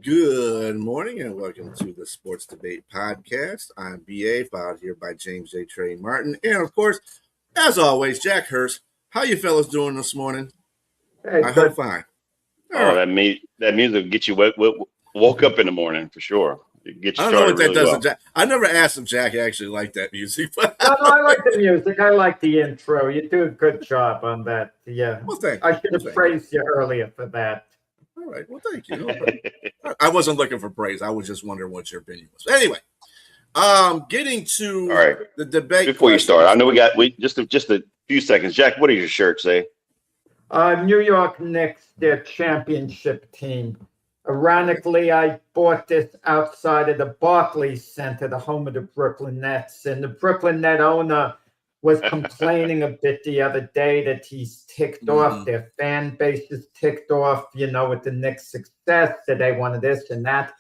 Good morning and welcome to the Sports Debate Podcast. I'm BA, followed here by James J. Trey Martin, and of course, as always, Jack Hurst. How you fellas doing this morning? Hey, I hope good. fine. All Oh, right. that music get you woke up in the morning for sure. It gets I you don't know started what that really does to well. Jack. I never asked if Jack actually liked that music, but No, I like the music. I like the intro. You do a good job on that. Yeah, well, thank I you. should Well, have thank you. praised you earlier for that. All right. Well, thank you. I wasn't looking for praise. I was just wondering what your opinion was. Anyway, getting to All right. the debate. Before you start, I know we just a few seconds. Jack, what does your shirt say? New York Knicks, their championship team. Ironically, I bought this outside of the Barclays Center, the home of the Brooklyn Nets, and the Brooklyn Net owner was complaining a bit the other day that he's ticked off, their fan base is ticked off, with the Knicks' success, that they wanted this and that.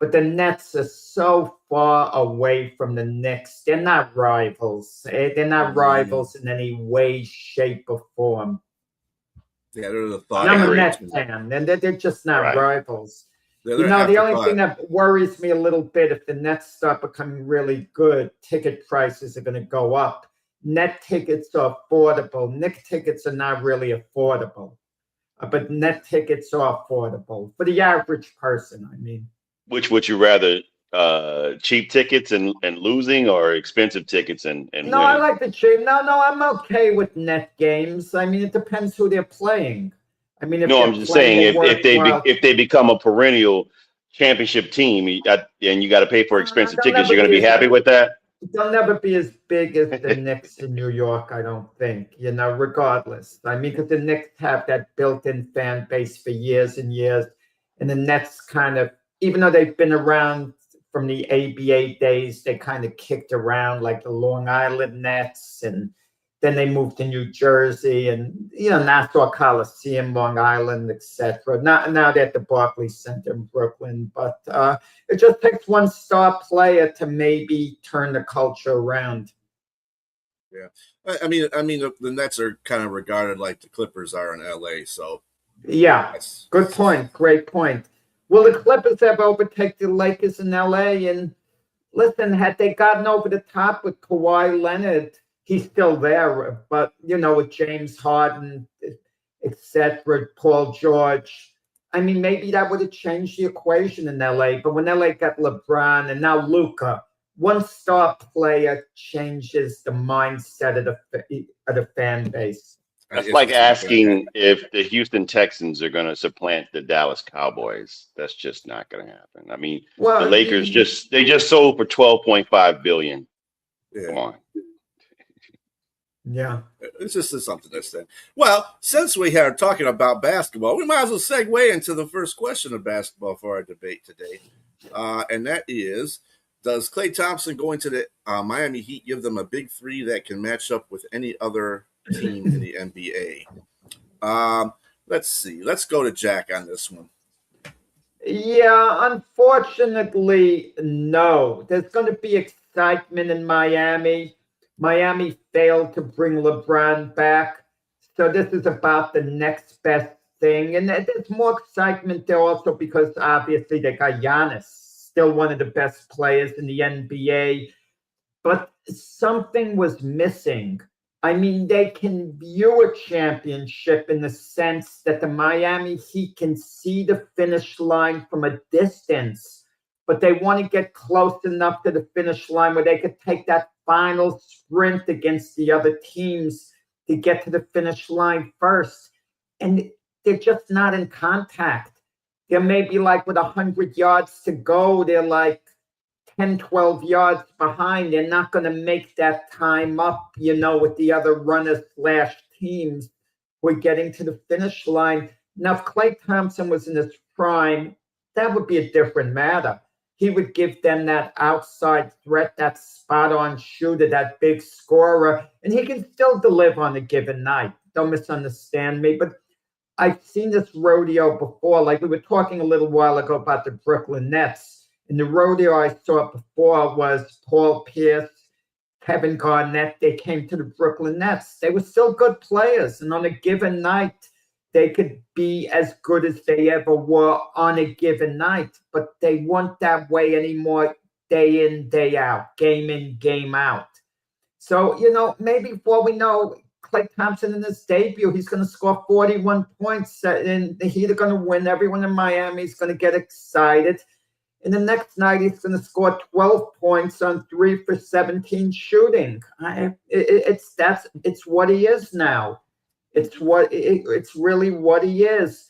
But the Nets are so far away from the Knicks. They're not rivals. They're not rivals in any way, shape, or form. Yeah, they're the thought. I'm a Nets fan, and they're just not rivals. They're The only thing that worries me a little bit, if the Nets start becoming really good, ticket prices are going to go up. Net tickets are affordable. Knick tickets are not really affordable, but net tickets are affordable for the average person, I mean. Which would you rather, cheap tickets and losing, or expensive tickets and No, winning? I like the cheap. No, I'm okay with net games. I mean, it depends who they're playing. I mean, I'm just saying if they become a perennial championship team, and you got to pay for expensive tickets, you're going to be happy with that. They'll never be as big as the Knicks in New York, I don't think, regardless. I mean, because the Knicks have that built-in fan base for years and years. And the Nets kind of, even though they've been around from the ABA days, they kind of kicked around like the Long Island Nets. And then they moved to New Jersey and, Nassau Coliseum, Long Island, etc. Now they're at the Barclays Center in Brooklyn. But it just takes one star player to maybe turn the culture around. Yeah, I mean, the Nets are kind of regarded like the Clippers are in LA. So, yeah, good point, great point. Will the Clippers ever overtake the Lakers in LA? And listen, had they gotten over the top with Kawhi Leonard, he's still there, but with James Harden, etc., Paul George. I mean, maybe that would have changed the equation in LA. But when LA got LeBron and now Luka, one star player changes the mindset of the fan base. That's like asking if the Houston Texans are going to supplant the Dallas Cowboys. That's just not going to happen. I mean, the Lakers just sold for $12.5 billion. Yeah. Come on. Yeah, it's just something that's that. Well, since we are talking about basketball, we might as well segue into the first question of basketball for our debate today, and that is: does Klay Thompson going to the Miami Heat give them a big three that can match up with any other team in the NBA? Let's see. Let's go to Jack on this one. Yeah, unfortunately, no. There's going to be excitement in Miami. Miami failed to bring LeBron back. So this is about the next best thing. And there's more excitement there also because obviously they got Giannis, still one of the best players in the NBA. But something was missing. I mean, they can view a championship in the sense that the Miami Heat can see the finish line from a distance, but they want to get close enough to the finish line where they could take that final sprint against the other teams to get to the finish line first. And they're just not in contact. They're maybe like with 100 yards to go, they're like 10, 12 yards behind. They're not going to make that time up, with the other runners / teams who are getting to the finish line. Now, if Klay Thompson was in his prime, that would be a different matter. He would give them that outside threat, that spot-on shooter, that big scorer, and he can still deliver on a given night. Don't misunderstand me, but I've seen this rodeo before. Like we were talking a little while ago about the Brooklyn Nets. And the rodeo I saw before was Paul Pierce, Kevin Garnett. They came to the Brooklyn Nets. They were still good players. And on a given night, they could be as good as they ever were on a given night, but they weren't that way anymore day in, day out, game in, game out. So, maybe before we know, Klay Thompson in his debut, he's going to score 41 points, and the Heat are going to win. Everyone in Miami is going to get excited. And the next night, he's going to score 12 points on 3 for 17 shooting. It's what he is now. It's really what he is.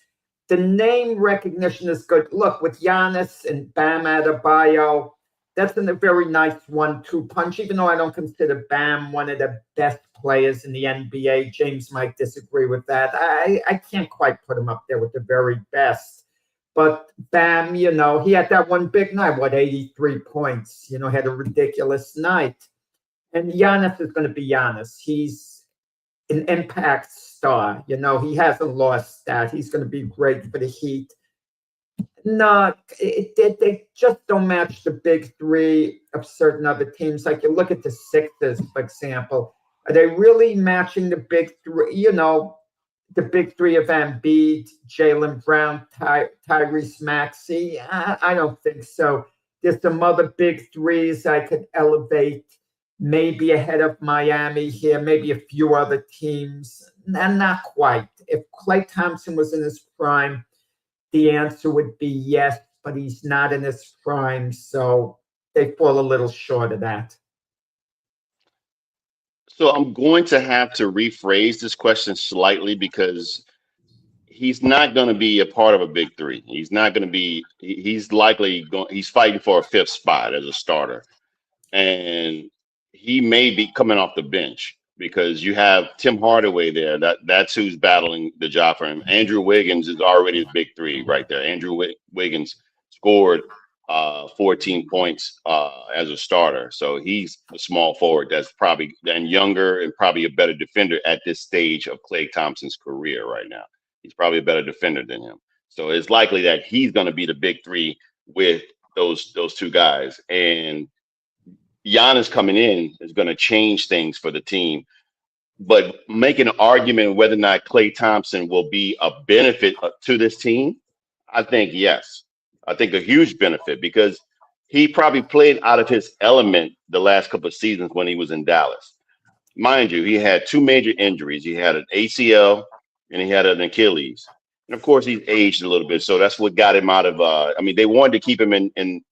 The name recognition is good. Look, with Giannis and Bam Adebayo, that's a very nice 1-2 punch, even though I don't consider Bam one of the best players in the NBA. James might disagree with that. I can't quite put him up there with the very best. But Bam, he had that one big night, 83 points, had a ridiculous night. And Giannis is going to be Giannis. He's an impact star. He hasn't lost that. He's going to be great for the Heat. No, they just don't match the big three of certain other teams. Like you look at the Sixers, for example. Are they really matching the big three? The big three of Embiid, Jaylen Brown, Tyrese Maxey? I don't think so. There's some other big threes I could elevate, maybe ahead of Miami here, maybe a few other teams. Not quite. If Klay Thompson was in his prime, the answer would be yes, but he's not in his prime, so they fall a little short of that. So I'm going to have to rephrase this question slightly because he's not going to be a part of a big three. He's not going to be, he's likely going, he's fighting for a 5th spot as a starter. And he may be coming off the bench because you have Tim Hardaway there. That's who's battling the job for him. Andrew Wiggins is already the big three right there. Andrew Wiggins scored 14 points as a starter. So he's a small forward that's probably and younger and probably a better defender at this stage of Klay Thompson's career right now. He's probably a better defender than him. So it's likely that he's going to be the big three with those two guys. And Giannis coming in is going to change things for the team. But making an argument whether or not Klay Thompson will be a benefit to this team, I think yes. I think a huge benefit because he probably played out of his element the last couple of seasons when he was in Dallas. Mind you, he had 2 major injuries. He had an ACL and he had an Achilles. And of course, he's aged a little bit. So that's what got him out of they wanted to keep him in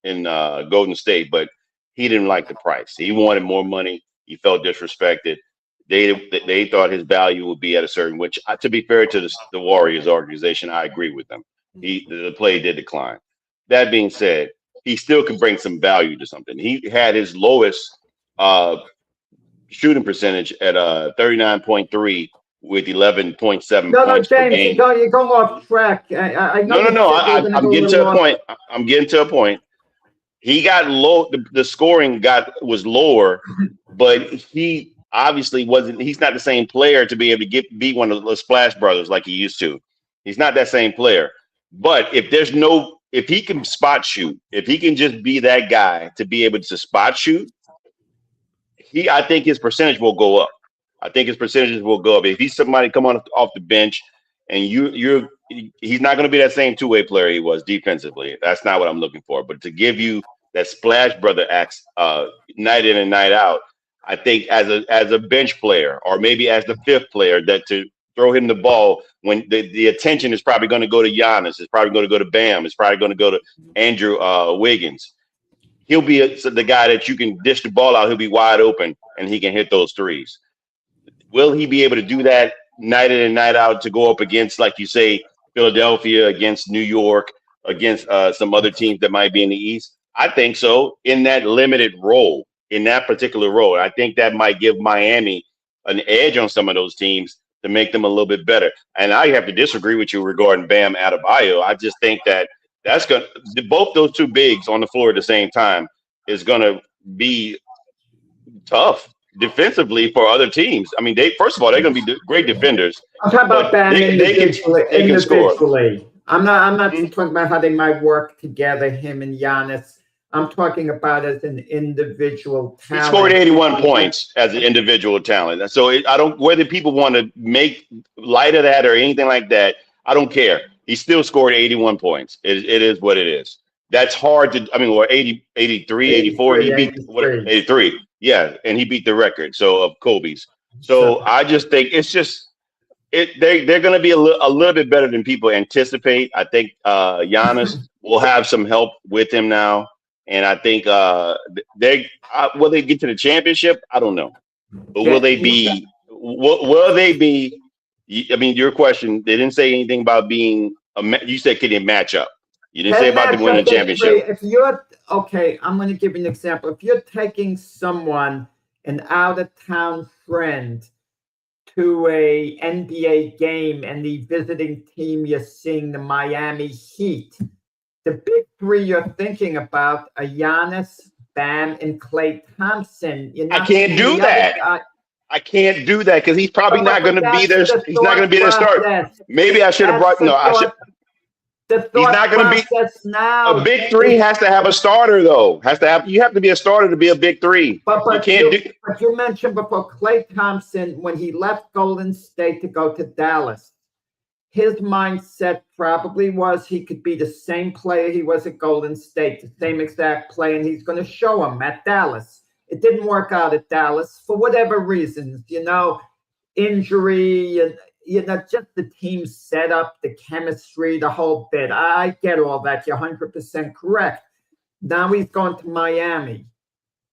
Golden State, but he didn't like the price. He wanted more money. He felt disrespected. They thought his value would be at a certain, which to be fair to the Warriors organization, I agree with them. The play did decline. That being said, he still can bring some value to something. He had his lowest shooting percentage at 39.3 with 11.7 points per game. You're going off track. I'm getting to a point. I'm getting to a point. He got low. The scoring was lower, but he obviously wasn't. He's not the same player to be able to beat one of the Splash Brothers like he used to. He's not that same player. But if he can spot shoot, if he can just be that guy to be able to spot shoot, I think his percentage will go up. If he's somebody coming off the bench and he's not going to be that same two-way player he was defensively. That's not what I'm looking for. But to give you that Splash Brother acts night in and night out, I think as a bench player or maybe as the 5th player that to throw him the ball when the attention is probably going to go to Giannis, it's probably going to go to Bam, it's probably going to go to Andrew Wiggins. He'll be the guy that you can dish the ball out. He'll be wide open and he can hit those threes. Will he be able to do that night in and night out to go up against, like you say, Philadelphia, against New York, against some other teams that might be in the East? I think so in that limited role, in that particular role. I think that might give Miami an edge on some of those teams to make them a little bit better. And I have to disagree with you regarding Bam Adebayo. I just think that's going to both those two bigs on the floor at the same time is going to be tough defensively for other teams. I mean, first of all, they're going to be great defenders. I'm talking about Bam individually. They can score. I'm not talking about how they might work together, him and Giannis. I'm talking about as an individual talent. He scored 81 points as an individual talent. So I don't, whether people want to make light of that or anything like that, I don't care. He still scored 81 points. It is what it is. That's hard to, I mean, or 80, 83, 84. He beat 83. Yeah. And he beat the record. So of Kobe's. So I just think it's just, they're going to be a little bit better than people anticipate. I think Giannis will have some help with him now. And I think will they get to the championship? I don't know. But will they be, I mean, your question, they didn't say anything about being, you said can they match up? You didn't say about them winning the championship. If you're, okay, I'm going to give you an example. If you're taking someone, an out-of-town friend, to a NBA game and the visiting team you're seeing, the Miami Heat, the big three you're thinking about are Giannis, Bam, and Klay Thompson. I can't do that. I can't do that because he's probably not going to be there. He's not going to be their start. Maybe I should have brought. No, I should. He's not going to be. Now. A big three has to have a starter, though. You have to be a starter to be a big three. But you mentioned before Klay Thompson, when he left Golden State to go to Dallas, his mindset probably was he could be the same player he was at Golden State, the same exact play, and he's going to show him at Dallas. It didn't work out at Dallas for whatever reasons, injury and just the team setup, the chemistry, the whole bit. I get all that. You're 100% correct. Now he's going to Miami.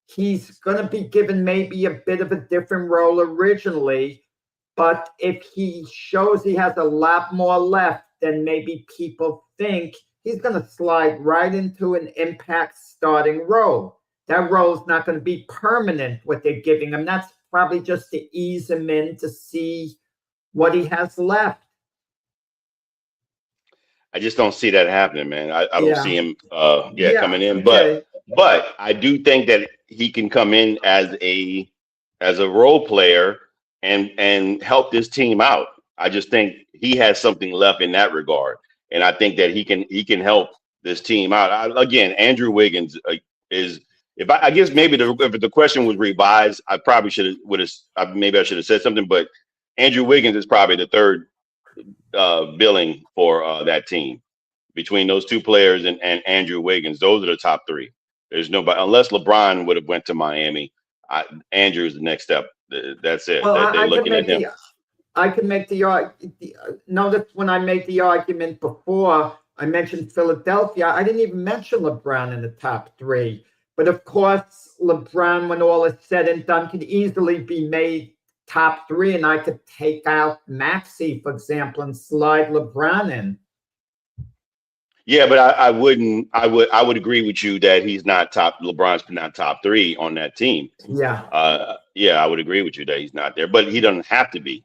He's going to be given maybe a bit of a different role originally, but if he shows he has a lot more left than maybe people think, he's going to slide right into an impact starting role. That role is not going to be permanent, what they're giving him. That's probably just to ease him in to see what he has left. I just don't see that happening, man. I don't see him coming in. But I do think that he can come in as a role player and help this team out. I just think he has something left in that regard. And I think that he can help this team out. Again, Andrew Wiggins is, I guess maybe if the question was revised, I probably should have said something, but Andrew Wiggins is probably the third billing for that team. Between those two players and Andrew Wiggins, those are the top three. There's nobody, unless LeBron would have went to Miami. Andrew is the next step. That's it. Well, they're looking at him. I can make the argument. Notice when I made the argument before, I mentioned Philadelphia. I didn't even mention LeBron in the top three. But of course, LeBron, when all is said and done, could easily be made top three, and I could take out Maxey, for example, and slide LeBron in. Yeah, but I would agree with you that he's not top. LeBron's not top three on that team. Yeah. I would agree with you that he's not there, but he doesn't have to be.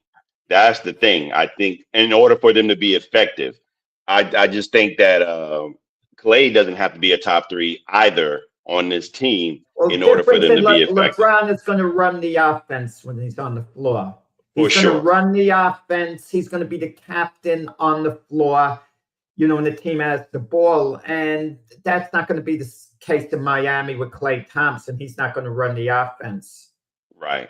That's the thing. I think in order for them to be effective, I just think that Klay doesn't have to be a top three either on this team in order for them to be effective. LeBron is going to run the offense when he's on the floor. He's going to run the offense. He's going to be the captain on the floor, when the team has the ball. And that's not going to be the case in Miami with Klay Thompson. He's not going to run the offense. Right.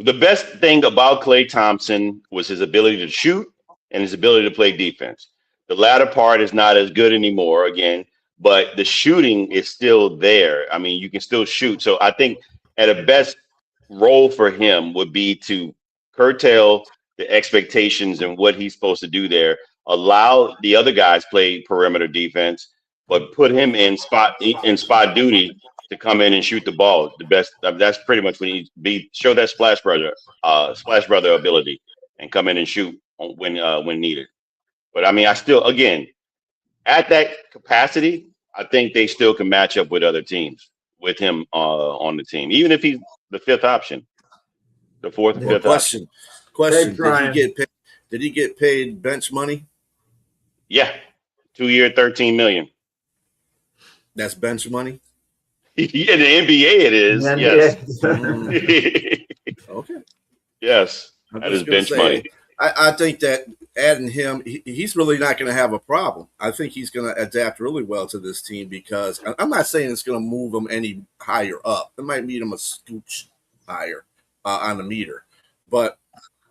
The best thing about Klay Thompson was his ability to shoot and his ability to play defense. The latter part is not as good anymore, again, but the shooting is still there. I mean, you can still shoot. So I think at a best role for him would be to curtail the expectations and what he's supposed to do there. Allow the other guys play perimeter defense, but put him in spot duty to come in and shoot the ball. The best. That's pretty much when he show that splash brother ability and come in and shoot when needed. But I mean, I still, again, at that capacity, I think they still can match up with other teams with him on the team, even if he's the fifth option, the fourth, fifth option. Question: Did he get paid bench money? Yeah, 2 year, $13 million. That's bench money. Yeah, the NBA it is. Yes. Okay. Yes, that is bench money. I think that adding him, he's really not going to have a problem. I think he's going to adapt really well to this team because I'm not saying it's going to move him any higher up. It might meet him a scooch higher on the meter, but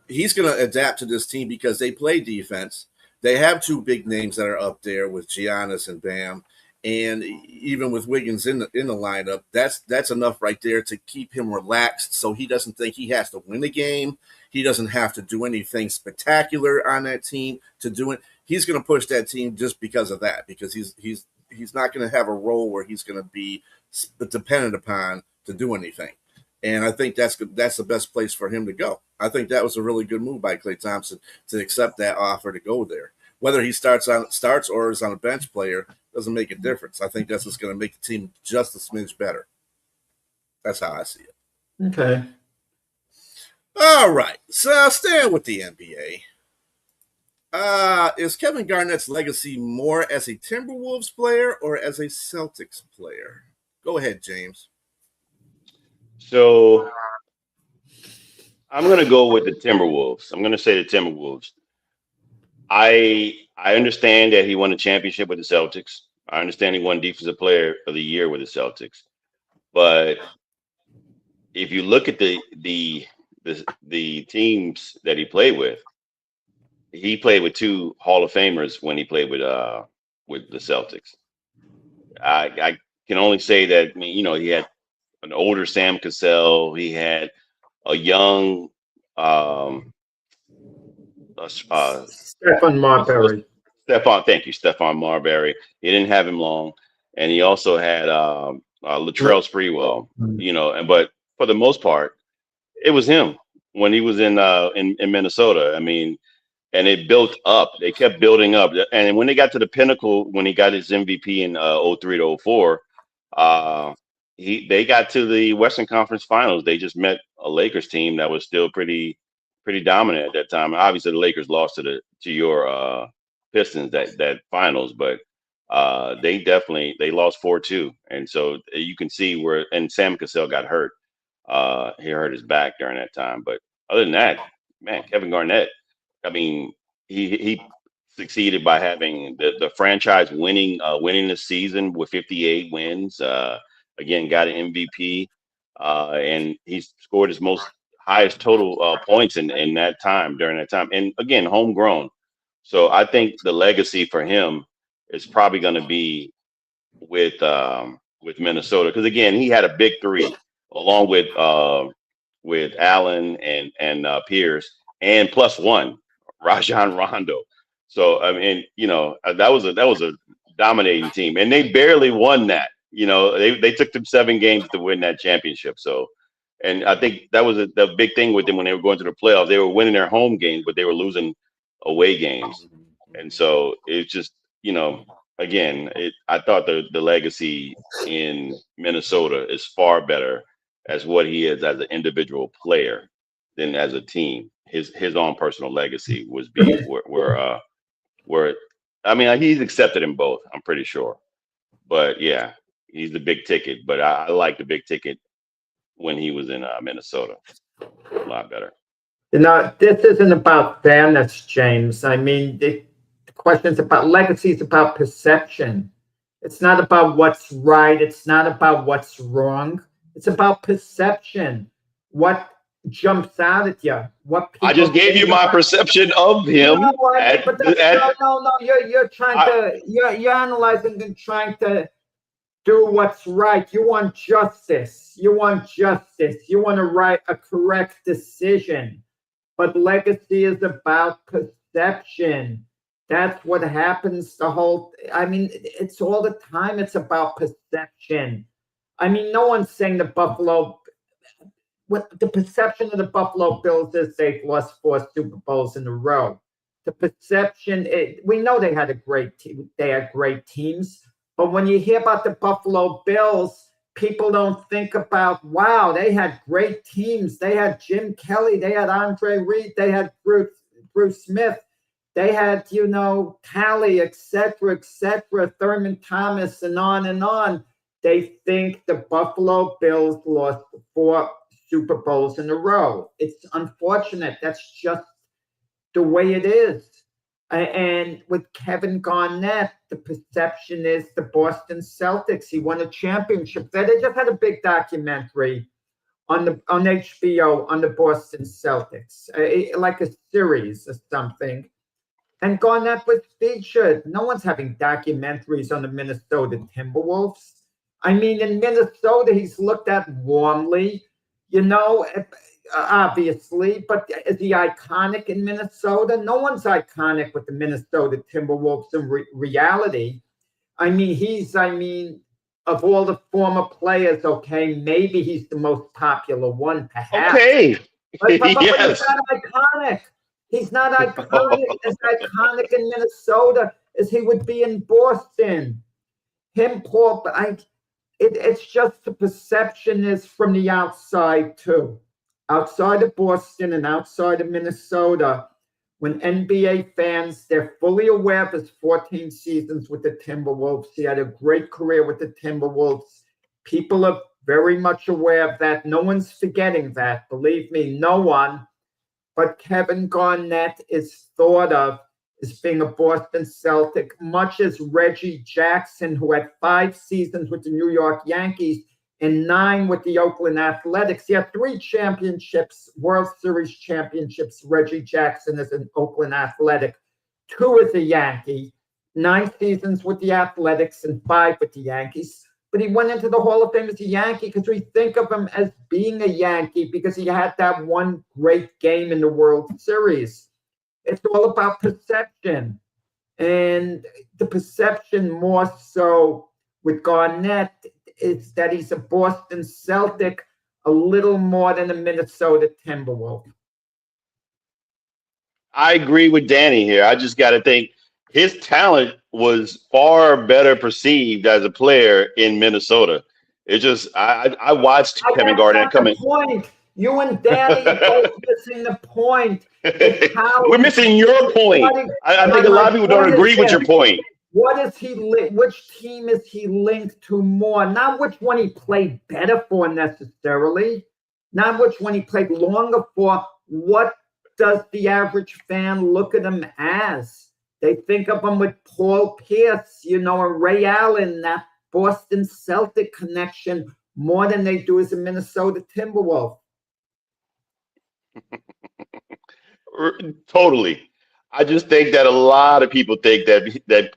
he's going to adapt to this team because they play defense. they have two big names that are up there with Giannis and Bam. And even with Wiggins in the lineup, that's enough right there to keep him relaxed, so he doesn't think he has to win a game. He doesn't have to do anything spectacular on that team to do it. He's going to push that team just because of that, because he's not going to have a role where he's going to be dependent upon to do anything. And I think that's the best place for him to go. I think that was a really good move by Klay Thompson to accept that offer to go there. Whether he starts or is on a bench player doesn't make a difference. I think that's what's going to make the team just a smidge better. That's how I see it. Okay. All right. So staying with the NBA. Is Kevin Garnett's legacy more as a Timberwolves player or as a Celtics player? Go ahead, James. So I'm going to go with the Timberwolves. I'm going to say the Timberwolves. I understand that he won a championship with the Celtics. I understand he won Defensive Player of the Year with the Celtics. But if you look at the teams that he played with two Hall of Famers when he played with the Celtics. I can only say that, I mean, he had an older Sam Cassell. He had a young Stephon Marbury. Stephon Marbury. He didn't have him long, and he also had Latrell Sprewell. But for the most part, it was him when he was in Minnesota. I mean, and it built up. They kept building up, and when they got to the pinnacle, when he got his MVP in 03 to 04, they got to the Western Conference Finals. They just met a Lakers team that was still pretty dominant at that time. Obviously, the Lakers lost to your Pistons that finals, but they lost 4-2, and so you can see where. And Sam Cassell got hurt. He hurt his back during that time. But other than that, man, Kevin Garnett. I mean, he succeeded by having the franchise winning the season with 58 wins. Again, got an MVP, and he scored his highest total points in that time, during that time. And again, homegrown. So I think the legacy for him is probably going to be with Minnesota, because again, he had a big three along with Allen and Pierce, and plus one, Rajon Rondo. So I mean, that was a dominating team, and they barely won that. They took them 7 games to win that championship. So, and I think that was the big thing with them when they were going to the playoffs. They were winning their home games, but they were losing away games. And so it's just, again, I thought the legacy in Minnesota is far better as what he is as an individual player than as a team. His own personal legacy was being where I mean, he's accepted in both, I'm pretty sure. But yeah, he's the big ticket. But I like the big ticket when he was in Minnesota a lot better. This isn't about fairness, James. I mean, the question's about legacy. It's about perception. It's not about what's right. It's not about what's wrong. It's about perception. What jumps out at you? I just gave you my perception of him. No, you're trying to you're analyzing and trying to do what's right. You want justice. You want to write a correct decision. But legacy is about perception. That's what happens it's all the time. It's about perception. I mean, no one's saying the perception of the Buffalo Bills is they've lost 4 Super Bowls in a row. The perception, we know they had a great team. They had great teams. But when you hear about the Buffalo Bills, people don't think about, wow, they had great teams. They had Jim Kelly. They had Andre Reed. They had Bruce Smith. They had, Talley, et cetera, Thurman Thomas, and on and on. They think the Buffalo Bills lost 4 Super Bowls in a row. It's unfortunate. That's just the way it is. And with Kevin Garnett, the perception is the Boston Celtics. He won a championship there. They just had a big documentary on HBO on the Boston Celtics, like a series or something. And Garnett was featured. No one's having documentaries on the Minnesota Timberwolves. I mean, in Minnesota, he's looked at warmly, obviously, but is he iconic in Minnesota? No one's iconic with the Minnesota Timberwolves in reality. Of all the former players, okay, maybe he's the most popular one, perhaps. Okay. But Yes. he's not iconic. He's not iconic as iconic in Minnesota as he would be in Boston. It's just the perception is from the outside too. Outside of Boston and outside of Minnesota, when NBA fans, they're fully aware of his 14 seasons with the Timberwolves. He had a great career with the Timberwolves. People are very much aware of that. No one's forgetting that. Believe me, no one. But Kevin Garnett is thought of as being a Boston Celtic, much as Reggie Jackson, who had 5 seasons with the New York Yankees and 9 with the Oakland Athletics. He had 3 championships, World Series championships. Reggie Jackson is an Oakland Athletic, 2 as a Yankee, 9 seasons with the Athletics and 5 with the Yankees. But he went into the Hall of Fame as a Yankee because we think of him as being a Yankee because he had that one great game in the World Series. It's all about perception. And the perception more so with Garnett is that he's a Boston Celtic a little more than a Minnesota Timberwolf. I agree with Danny here. I just got to think his talent was far better perceived as a player in Minnesota. It's just I watched Kevin Garnett coming. Point. You and Danny are both missing the point. We're missing your point. I think a lot of people don't agree with your point. What is he? Which team is he linked to more? Not which one he played better for necessarily. Not which one he played longer for. What does the average fan look at him as? They think of him with Paul Pierce, and Ray Allen, that Boston Celtic connection, more than they do as a Minnesota Timberwolf. Totally. I just think that a lot of people think that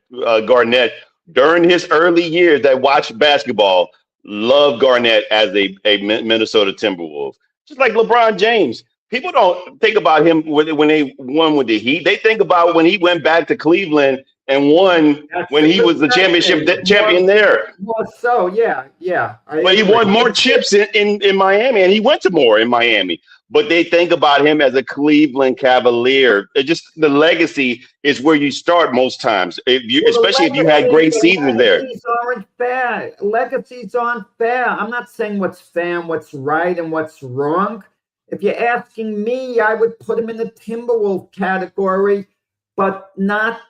Garnett, during his early years that watched basketball, loved Garnett as a Minnesota Timberwolf. Just like LeBron James. People don't think about him when they won with the Heat. They think about when he went back to Cleveland and won when he was the champion there. Well, so, yeah. But he won more chips in Miami, and he went to more in Miami. But they think about him as a Cleveland Cavalier. Just the legacy is where you start most times, especially if you had great seasons there. Legacies aren't fair. Legacies aren't fair. I'm not saying what's fair and what's right and what's wrong. If you're asking me, I would put him in the Timberwolf category, but not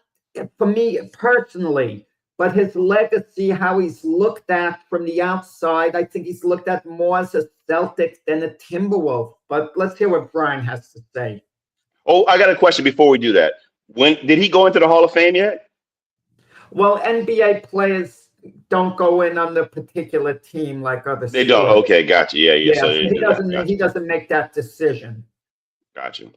for me personally. But his legacy, how he's looked at from the outside, I think he's looked at more as a Celtic than a Timberwolf. But let's hear what Brian has to say. Oh, I got a question before we do that. When did he go into the Hall of Fame yet? Well, NBA players don't go in on the particular team like other. They don't. Okay, gotcha. Yeah. So he doesn't make that decision. Gotcha.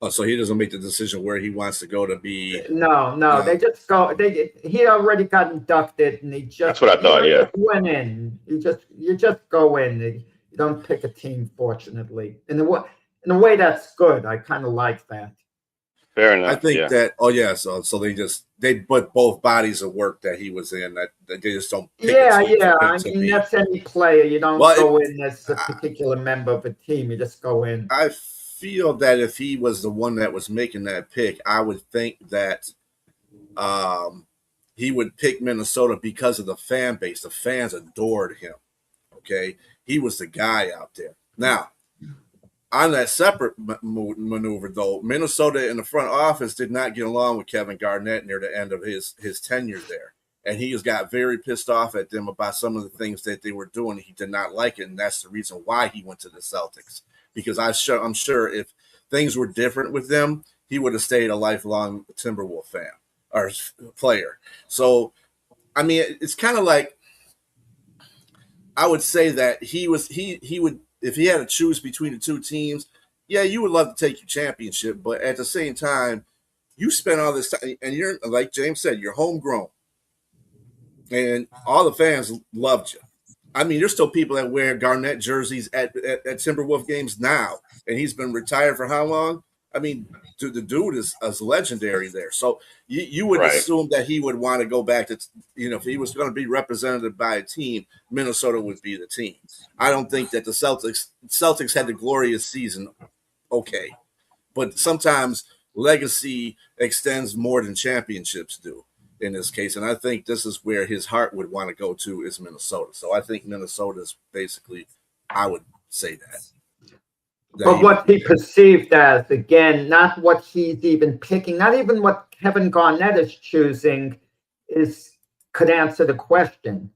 Oh, so he doesn't make the decision where he wants to go to be. No. They just go. He already got inducted, and he just. That's what I thought. Yeah. Went in. You just go in. You don't pick a team, fortunately. In a way, that's good. I kind of like that. Fair enough. I think that. Oh yeah. So they put both bodies of work that he was in. That they just don't. Pick I mean, that's any player. You don't go in as a particular member of a team. You just go in. I feel that if he was the one that was making that pick, I would think that he would pick Minnesota because of the fan base. The fans adored him. Okay, he was the guy out there. Now, on that separate maneuver, though, Minnesota in the front office did not get along with Kevin Garnett near the end of his tenure there. And he has got very pissed off at them about some of the things that they were doing. He did not like it, and that's the reason why he went to the Celtics. Because I'm sure if things were different with them, he would have stayed a lifelong Timberwolf fan or player. So, I mean, it's kind of like I would say that he would, if he had to choose between the two teams, yeah, you would love to take your championship, but at the same time, You spent all this time, and you're like James said, you're homegrown, and all the fans loved you. I mean, there's still people that wear Garnett jerseys at Timberwolf games now, and he's been retired for how long? I mean, the dude is legendary there. So you would assume that he would want to go back to, if he was going to be represented by a team, Minnesota would be the team. I don't think that the Celtics had the glorious season, okay, but sometimes legacy extends more than championships do in this case. And I think this is where his heart would want to go to, is Minnesota. So I think Minnesota is basically, I would say that. But what he perceived as, again, not what he's even picking, not even what Kevin Garnett is choosing, could answer the question.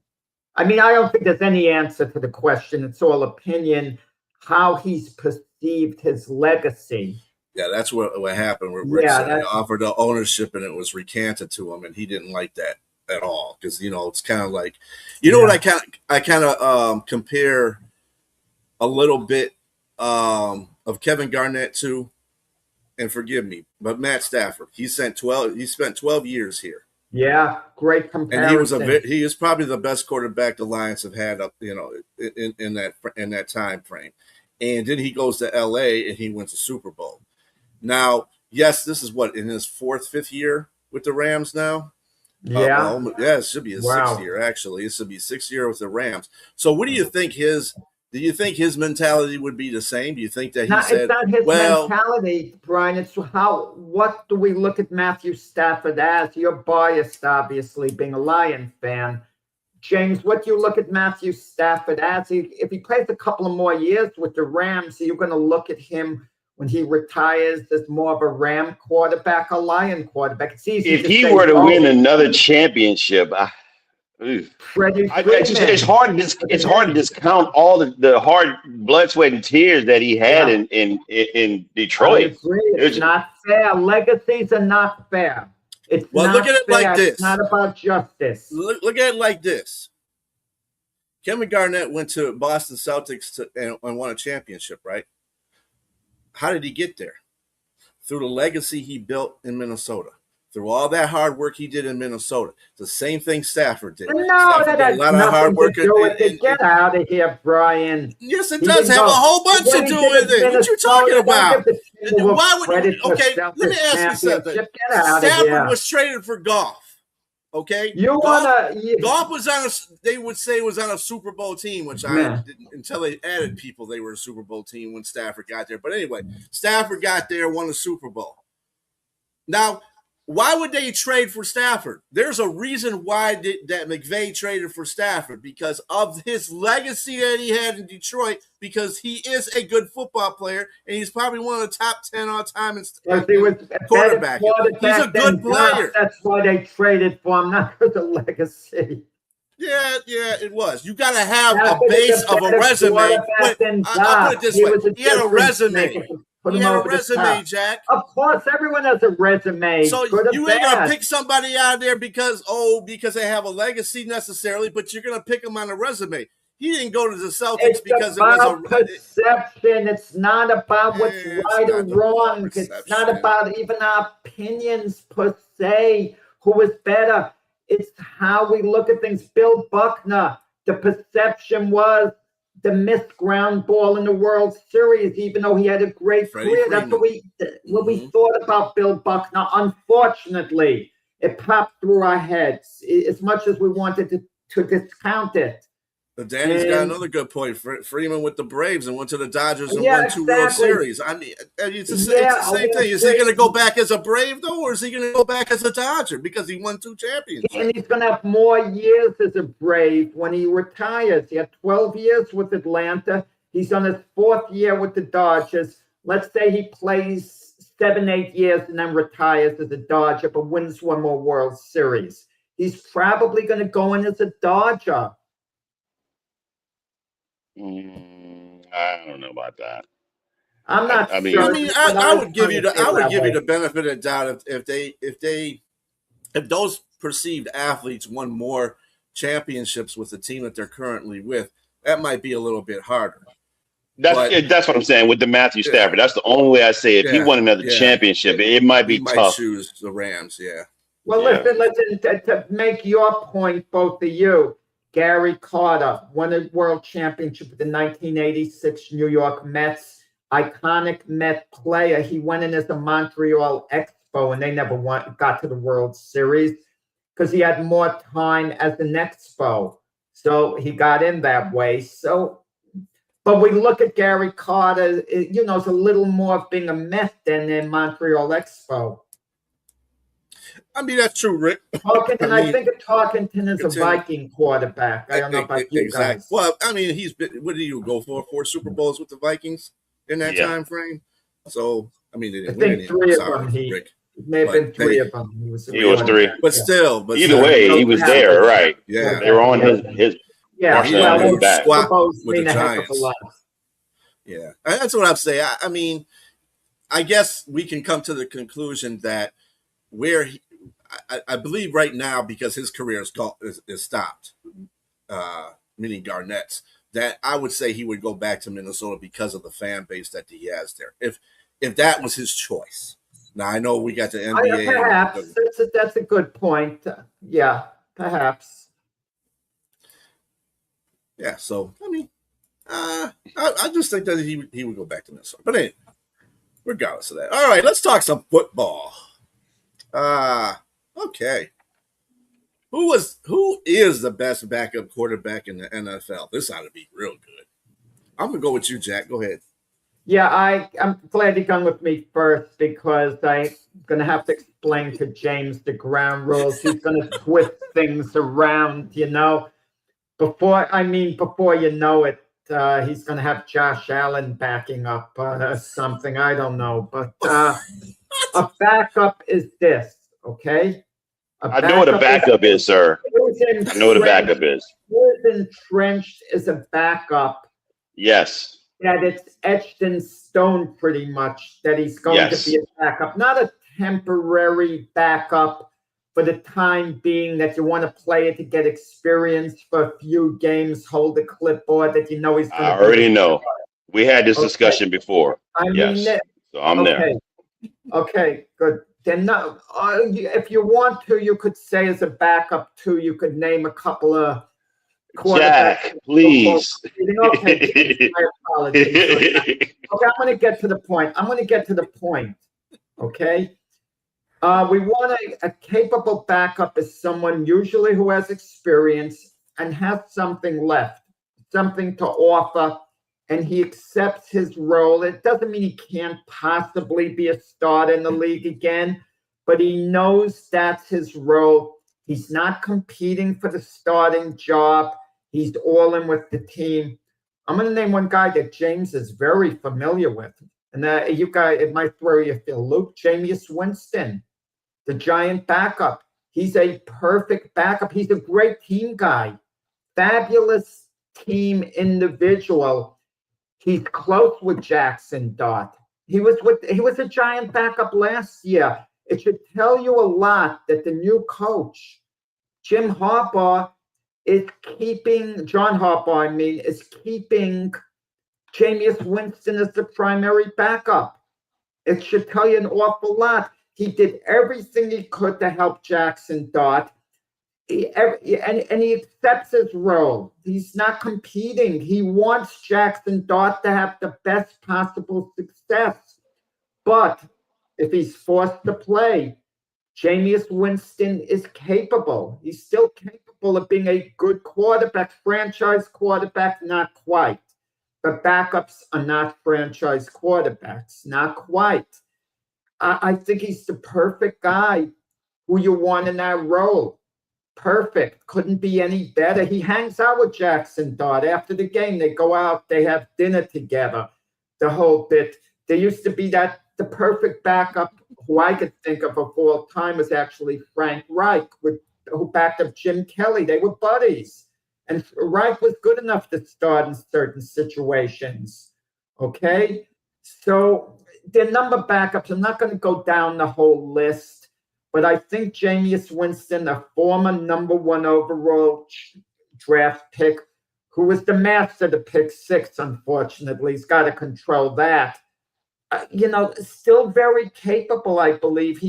I mean, I don't think there's any answer to the question. It's all opinion, how he's perceived his legacy. Yeah, that's what happened. Where Rick offered the ownership and it was recanted to him, and he didn't like that at all, because it's kind of like, what I kind of compare a little bit of Kevin Garnett to, and forgive me, but Matt Stafford. He spent 12 years here. Yeah, great comparison. And he is probably the best quarterback the Lions have had up, in that time frame. And then he goes to LA and he wins a Super Bowl. Now, yes, this is in his fifth year with the Rams now. Yeah. It should be his sixth year, actually. It should be 6th year with the Rams. So what do you think do you think his mentality would be the same? Do you think that it's not his mentality, Brian. It's what do we look at Matthew Stafford as? You're biased, obviously, being a Lion fan. James, what do you look at Matthew Stafford as? If he plays a couple of more years with the Rams, are you going to look at him when he retires as more of a Ram quarterback, a Lion quarterback? It's easy if he were to win another championship, it's hard to discount all the hard blood, sweat, and tears that he had in Detroit. I agree. It's not fair. Legacies are not fair. Look at it like this. It's not about justice. Look at it like this. Kevin Garnett went to Boston Celtics and won a championship, right? How did he get there? Through the legacy he built in Minnesota. Through all that hard work he did in Minnesota. The same thing Stafford did. That has nothing to do with it. Get out of here, Brian. Yes, it does have a whole bunch to do with it. What you talking about? Why would let me ask you something. Stafford was traded for Goff. Okay? Goff was they would say was on a Super Bowl team, which I didn't, until they added people, they were a Super Bowl team when Stafford got there. But anyway, Stafford got there, won the Super Bowl. Now, why would they trade for Stafford? There's a reason why that McVay traded for Stafford, because of his legacy that he had in Detroit, because he is a good football player, and he's probably one of the top 10 all-time quarterback. He's a good player. That's why they traded for him, not for the legacy. Yeah, it was. You got to have a base of a resume. I'll put it this way. He had a resume. He had a resume, Jack. Of course, everyone has a resume. So you ain't gonna pick somebody out there because they have a legacy necessarily, but you're gonna pick them on a resume. He didn't go to the Celtics because it was a perception. It's not about what's right or wrong. It's not about even our opinions per se. Who is better? It's how we look at things. Bill Buckner. The perception was the missed ground ball in the World Series, even though he had a great career. That's what we thought about Bill Buckner. Unfortunately, it popped through our heads as much as we wanted to discount it. But Danny's got another good point. Freeman with the Braves and went to the Dodgers and won 2 World Series. I mean, it's the same thing. Is he going to go back as a Brave, though, or is he going to go back as a Dodger because he won 2 championships? And he's going to have more years as a Brave when he retires. He had 12 years with Atlanta. He's on his 4th year with the Dodgers. Let's say he plays 7-8 years and then retires as a Dodger, but wins 1 more World Series. He's probably going to go in as a Dodger. I don't know about that. I'm not sure. I would give you the benefit of the doubt if those perceived athletes won more championships with the team that they're currently with. That might be a little bit harder. That's what I'm saying with the Matthew Stafford. That's the only way I say if he won another championship, it might be tough. Choose the Rams, Well, listen. To make your point, both of you, Gary Carter won a world championship with the 1986 New York Mets. Iconic Met player. He went in as the Montreal Expo, and they never got to the World Series because he had more time as an Expo. So he got in that way. So, but we look at Gary Carter, it's a little more of being a Met than in Montreal Expo. I mean, that's true, Rick. Tarkenton, I think Tarkenton is a Viking quarterback. I don't know about you guys. Well, I mean, he's been, what did you go for? 4 Super Bowls with the Vikings in that time frame? So, I mean, I think 3 of them. It may have been 3 of them. He was 3. But still. Either way, he was there, right? Yeah. They were on his back. With the Giants. Yeah. That's what I'm saying. I mean, I guess we can come to the conclusion that I believe right now, because his career is stopped, meaning Garnett's, that I would say he would go back to Minnesota because of the fan base that he has there. If that was his choice. Now, I know we got the NBA. Perhaps. That's a good point. Yeah, perhaps. Yeah, so, I mean, I just think that he would go back to Minnesota. But anyway, regardless of that. All right, let's talk some football. Okay. Who is the best backup quarterback in the NFL? This ought to be real good. I'm gonna go with you, Jack. Go ahead. Yeah, I'm glad you're going with me first because I'm gonna have to explain to James the ground rules. He's gonna twist things around, Before you know it, he's gonna have Josh Allen backing up something. I don't know, but a backup is this, okay? I know what a backup is, sir. I know what a backup is. Who is entrenched is a backup. Yes. That it's etched in stone pretty much that he's going to be a backup. Not a temporary backup for the time being that you want to play it to get experience for a few games, hold the clipboard that he's going to I already know. We had this discussion before. So I'm there. Okay, good. Then if you want to, you could say as a backup too. You could name a couple of quarterbacks. Jack, please. Okay, my apologies. Okay, I'm going to get to the point. Okay. We want a capable backup is someone usually who has experience and has something left, something to offer, and he accepts his role. It doesn't mean he can't possibly be a starter in the league again, but he knows that's his role. He's not competing for the starting job. He's all in with the team. I'm going to name one guy that James is very familiar with. And you guys, it might throw you for a loop. Jameis Winston, the Giant backup. He's a perfect backup. He's a great team guy. Fabulous team individual. He's close with Jackson Dart. He was a Giant backup last year. It should tell you a lot that the new coach, John Harbaugh, is keeping Jameis Winston as the primary backup. It should tell you an awful lot. He did everything he could to help Jackson Dart. He accepts his role. He's not competing. He wants Jackson Dart to have the best possible success. But if he's forced to play, Jameis Winston is capable. He's still capable of being a good quarterback, franchise quarterback, not quite. The backups are not franchise quarterbacks, not quite. I think he's the perfect guy who you want in that role. Perfect. Couldn't be any better. He hangs out with Jackson Dart. After the game, they go out, they have dinner together, the whole bit. There used to be the perfect backup who I could think of all time was actually Frank Reich, who backed up Jim Kelly. They were buddies. And Reich was good enough to start in certain situations. Okay? So their number backups, I'm not going to go down the whole list, but I think Jameis Winston, a former number 1 overall draft pick, who was the master of the pick six, unfortunately. He's got to control that. Still very capable, I believe.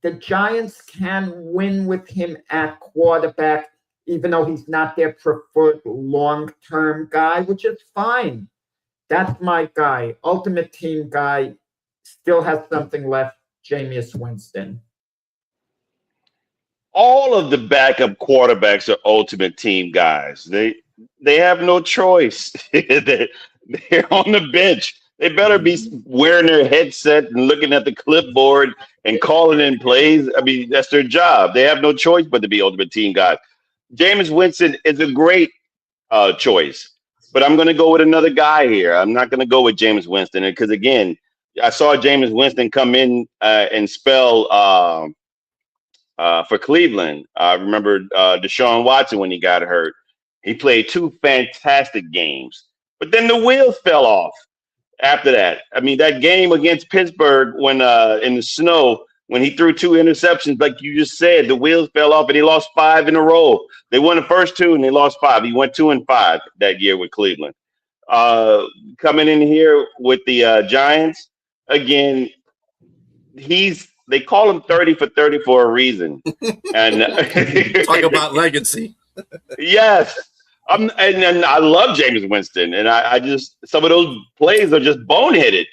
The Giants can win with him at quarterback, even though he's not their preferred long-term guy, which is fine. That's my guy. Ultimate team guy. Still has something left. Jameis Winston. All of the backup quarterbacks are ultimate team guys. They have no choice. They're on the bench. They better be wearing their headset and looking at the clipboard and calling in plays. I mean, that's their job. They have no choice but to be ultimate team guys. Jameis Winston is a great choice, but I'm going to go with another guy here. I'm not going to go with Jameis Winston because, again, I saw Jameis Winston come in and spell for Cleveland. I remember Deshaun Watson when he got hurt. He played 2 fantastic games, but then the wheels fell off after that. I mean, that game against Pittsburgh when in the snow, when he threw 2 interceptions, like you just said, the wheels fell off and he lost 5 in a row. They won the first 2 and they lost 5. He went 2-5 that year with Cleveland. Coming in here with the Giants, again, they call him 30 for 30 for a reason. And talk about legacy. Yes. And I love Jameis Winston, and I just some of those plays are just boneheaded.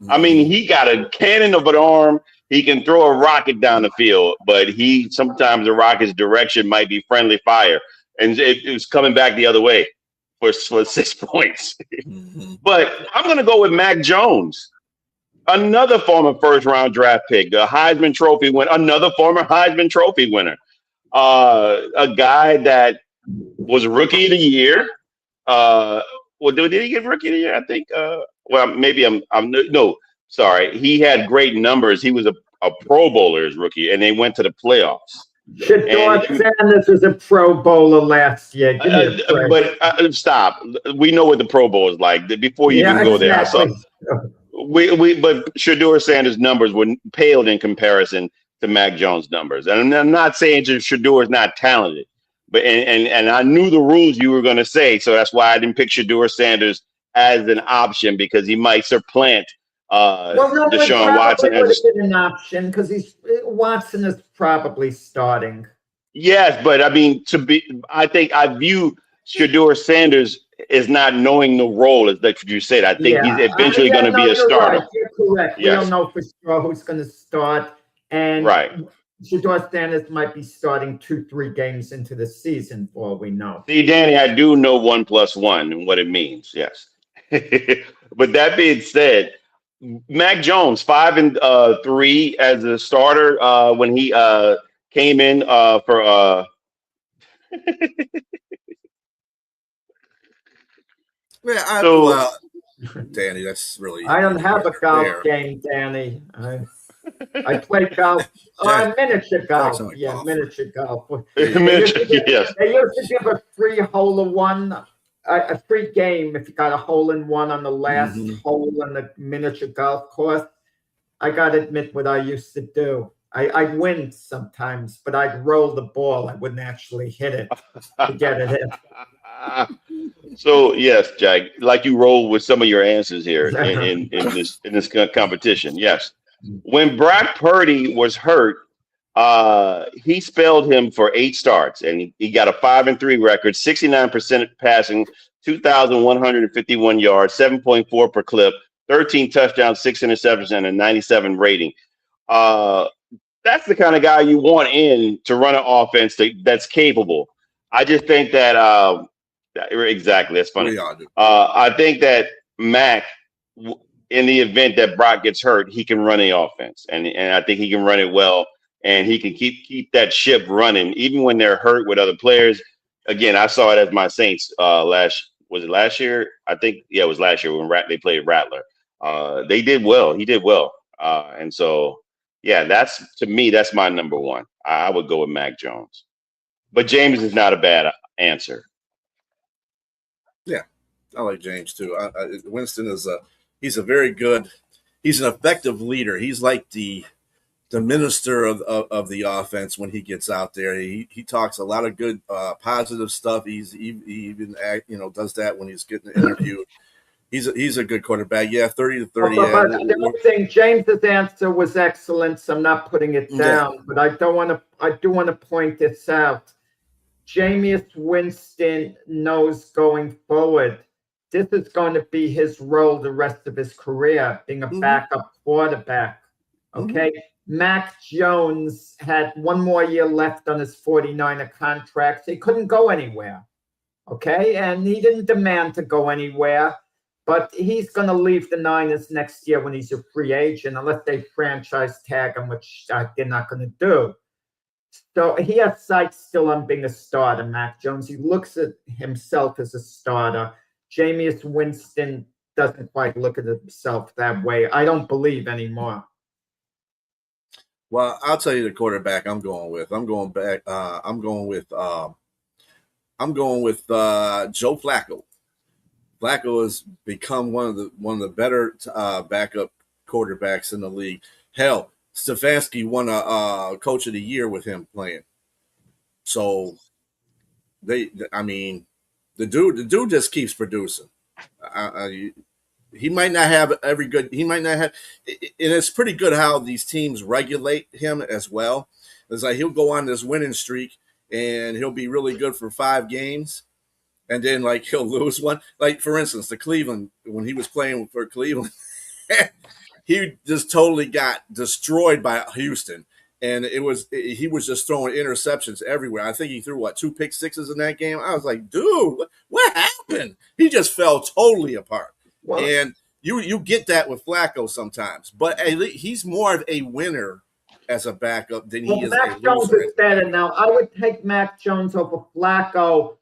I mean, he got a cannon of an arm. He can throw a rocket down the field, but sometimes the rocket's direction might be friendly fire, and it was coming back the other way for 6 points. But I'm going to go with Mac Jones, another former first-round draft pick, a Heisman Trophy winner, another former Heisman Trophy winner, a guy that was Rookie of the Year. Did he get Rookie of the Year? I think. Maybe no. Sorry, he had great numbers. He was a Pro Bowler as rookie, and they went to the playoffs. Shedeur Sanders was a Pro Bowler last year. Give me a break. But stop. We know what the Pro Bowl is like. Before you even go there, but Shedeur Sanders' numbers were paled in comparison to Mac Jones' numbers. And I'm not saying Shedeur is not talented. But and I knew the rules you were going to say, so that's why I didn't pick Shedeur Sanders as an option because he might supplant Deshaun Watson as an option because Watson is probably starting. Yes, but I mean I think I view Shedeur Sanders as not knowing the role, as like you said. I think he's eventually going to be a starter. Right. You're correct. Yes. We don't know for sure who's going to start, and right. Shedeur Sanders might be starting 2-3 games into the season, for all we know. See, Danny, I do know 1 + 1 and what it means. Yes, but that being said, Mac Jones 5-3 as a starter when he came in for. Danny, that's really. I don't have a golf game, Danny. I play golf. Miniature golf. Yeah, miniature golf. Yes. They used to give a free hole-in-one, a free game if you got a hole-in-one on the last hole in the miniature golf course. I got to admit what I used to do. I'd win sometimes, but I'd roll the ball. I wouldn't actually hit it to get it in. So yes, Jack, like you roll with some of your answers here in this competition. Yes. When Brock Purdy was hurt, he spelled him for 8 starts, and he got a 5-3 record, 69% passing, 2,151 yards, 7.4 per clip, 13 touchdowns, 6 interceptions, and a 97 rating. That's the kind of guy you want in to run an offense that's capable. I just think that exactly. That's funny. I think that Mac, in the event that Brock gets hurt, he can run the offense, and I think he can run it well, and he can keep that ship running even when they're hurt with other players. Again, I saw it as my Saints was it last year? I think it was last year when they played Rattler. They did well. He did well, and so yeah, that's my number 1. I would go with Mac Jones, but James is not a bad answer. Yeah, I like James too. Winston is he's an effective leader. He's like the the minister of the offense when he gets out there. He talks a lot of good positive stuff. He even does that when he's getting interviewed. He's a good quarterback. Yeah, 30 to 30. Yeah. The other thing, James's answer was excellent, so I'm not putting it down. But I do want to point this out. Jameis Winston knows going forward, this is going to be his role the rest of his career, being a backup quarterback. Okay. Mac Jones had one more year left on his 49er contract. So he couldn't go anywhere. Okay. And he didn't demand to go anywhere, but he's going to leave the Niners next year when he's a free agent, unless they franchise tag him, which they're not going to do. So he has sights still on being a starter, Mac Jones. He looks at himself as a starter. Jameis Winston doesn't quite look at himself that way. I don't believe anymore. Well, I'll tell you the quarterback I'm going with. I'm going with Joe Flacco. Flacco has become one of the better backup quarterbacks in the league. Hell, Stefanski won a Coach of the Year with him playing. So the dude just keeps producing. He might not have every good. He might not have, and it's pretty good how these teams regulate him as well. It's like he'll go on this winning streak and he'll be really good for 5 games, and then like he'll lose one. Like for instance, the Cleveland, when he was playing for Cleveland, he just totally got destroyed by Houston, and he was just throwing interceptions everywhere. I think he threw 2 pick sixes in that game. I was like, dude, what happened? He just fell totally apart. Well, and you get that with Flacco sometimes, but he's more of a winner as a backup than he is Mac a Jones loser. Is better now. I would take Mac Jones over Flacco.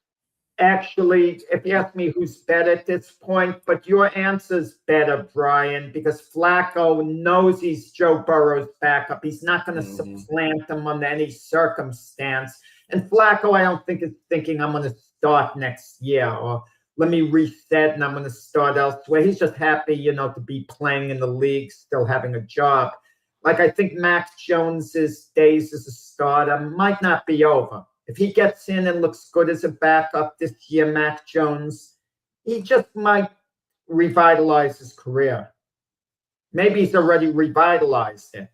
Actually, if you ask me who's better at this point, but your answer's better, Brian, because Flacco knows he's Joe Burrow's backup. He's not going to supplant him under any circumstance. And Flacco, I don't think is thinking I'm going to start next year or let me reset and I'm going to start elsewhere. He's just happy, to be playing in the league, still having a job. Like I think Mac Jones's days as a starter might not be over. If he gets in and looks good as a backup this year, Mac Jones, he just might revitalize his career. Maybe he's already revitalized it.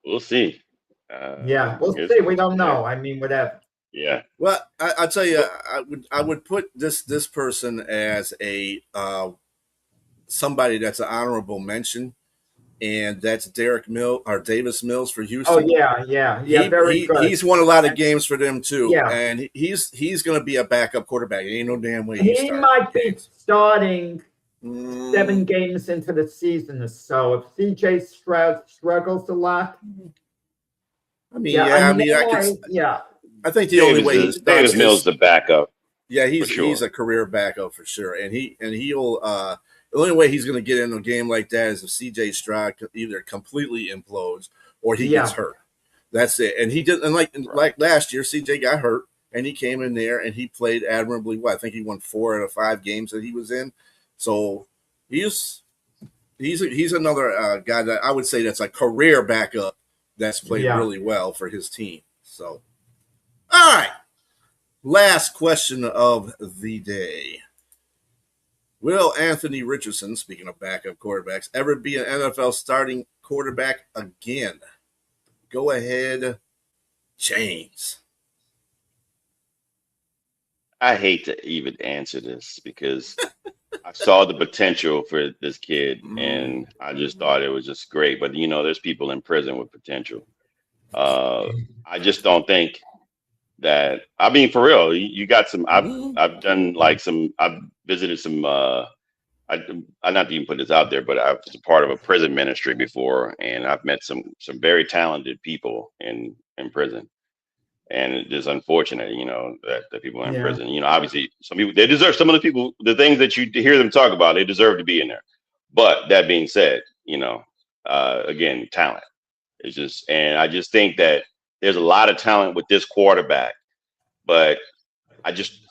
We'll see. We'll see. We don't know. I mean, whatever. Yeah. Well, I'll tell you, I would put this person as a somebody that's an honorable mention, and that's Davis Mills for Houston. Oh yeah, very good. He's won a lot of games for them too. Yeah. And he's going to be a backup quarterback. Ain't no damn way he might be starting 7 games into the season or so. If CJ Stroud struggles a lot, I think the only way Davis Mills the backup. Yeah, he's a career backup for sure, and he'll. The only way he's going to get in a game like that is if CJ Stroud either completely implodes or he gets hurt. That's it. And he did, and like last year, CJ got hurt, and he came in there and he played admirably well. I think he won 4 out of 5 games that he was in. So he's another guy that I would say that's a career backup that's played really well for his team. So, all right, last question of the day. Will Anthony Richardson, speaking of backup quarterbacks, ever be an NFL starting quarterback again? Go ahead, James. I hate to even answer this because I saw the potential for this kid and I just thought it was just great. But, there's people in prison with potential. I just don't think that, I mean, for real, you got some, I've done I've visited some, I not to even put this out there, but I was a part of a prison ministry before, and I've met some very talented people in prison. And it's just unfortunate, that people are in prison. Obviously some people, they deserve, some of the people, the things that you hear them talk about, they deserve to be in there. But that being said, again, talent. It's just, and I just think that there's a lot of talent with this quarterback, but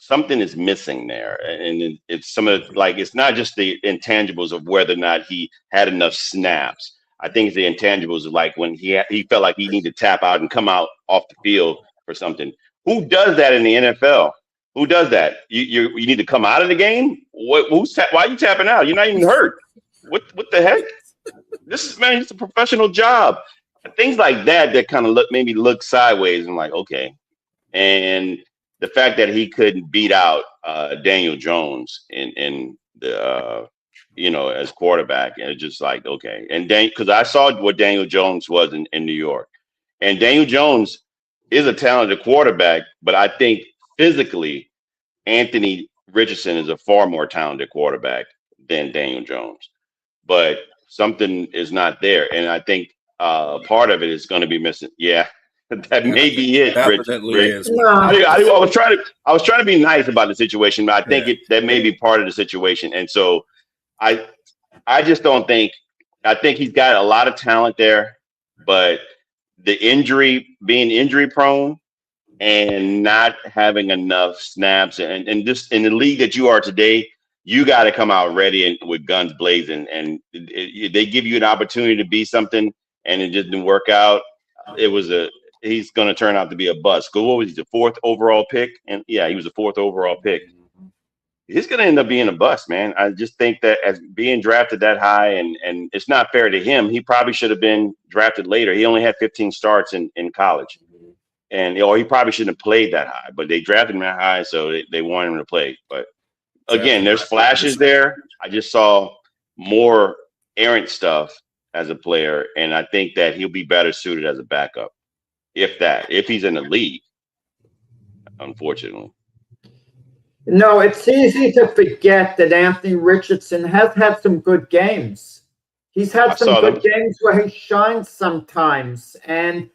something is missing there. And it's some of it's not just the intangibles of whether or not he had enough snaps. I think it's the intangibles, like when he felt like he needed to tap out and come out off the field for something. Who does that in the NFL? Who does that? You need to come out of the game? Why are you tapping out? You're not even hurt. What the heck? It's a professional job. Things like that kind of made me look sideways and like, okay. And the fact that he couldn't beat out Daniel Jones in the as quarterback, and it's just like, okay. And because I saw what Daniel Jones was in New York, and Daniel Jones is a talented quarterback, but I think physically, Anthony Richardson is a far more talented quarterback than Daniel Jones. But something is not there, and I think part of it is going to be missing. Yeah, that may be it. Definitely is. No. I was trying to be nice about the situation, but I think that may be part of the situation. And so I just don't think. I think he's got a lot of talent there, but being injury prone and not having enough snaps, and just in the league that you are today, you got to come out ready and with guns blazing. And they give you an opportunity to be something, and it just didn't work out. He's going to turn out to be a bust. What was he, the 4th overall pick? And yeah, he was the 4th overall pick. He's going to end up being a bust, man. I just think that as being drafted that high, and it's not fair to him. He probably should have been drafted later. He only had 15 starts in college. And he probably shouldn't have played that high, but they drafted him that high, so they wanted him to play. But again, there's flashes there. I just saw more errant stuff as a player, and I think that he'll be better suited as a backup, if he's in the league, unfortunately. No, it's easy to forget that Anthony Richardson has had some good games. He's had some good games where he shines sometimes, and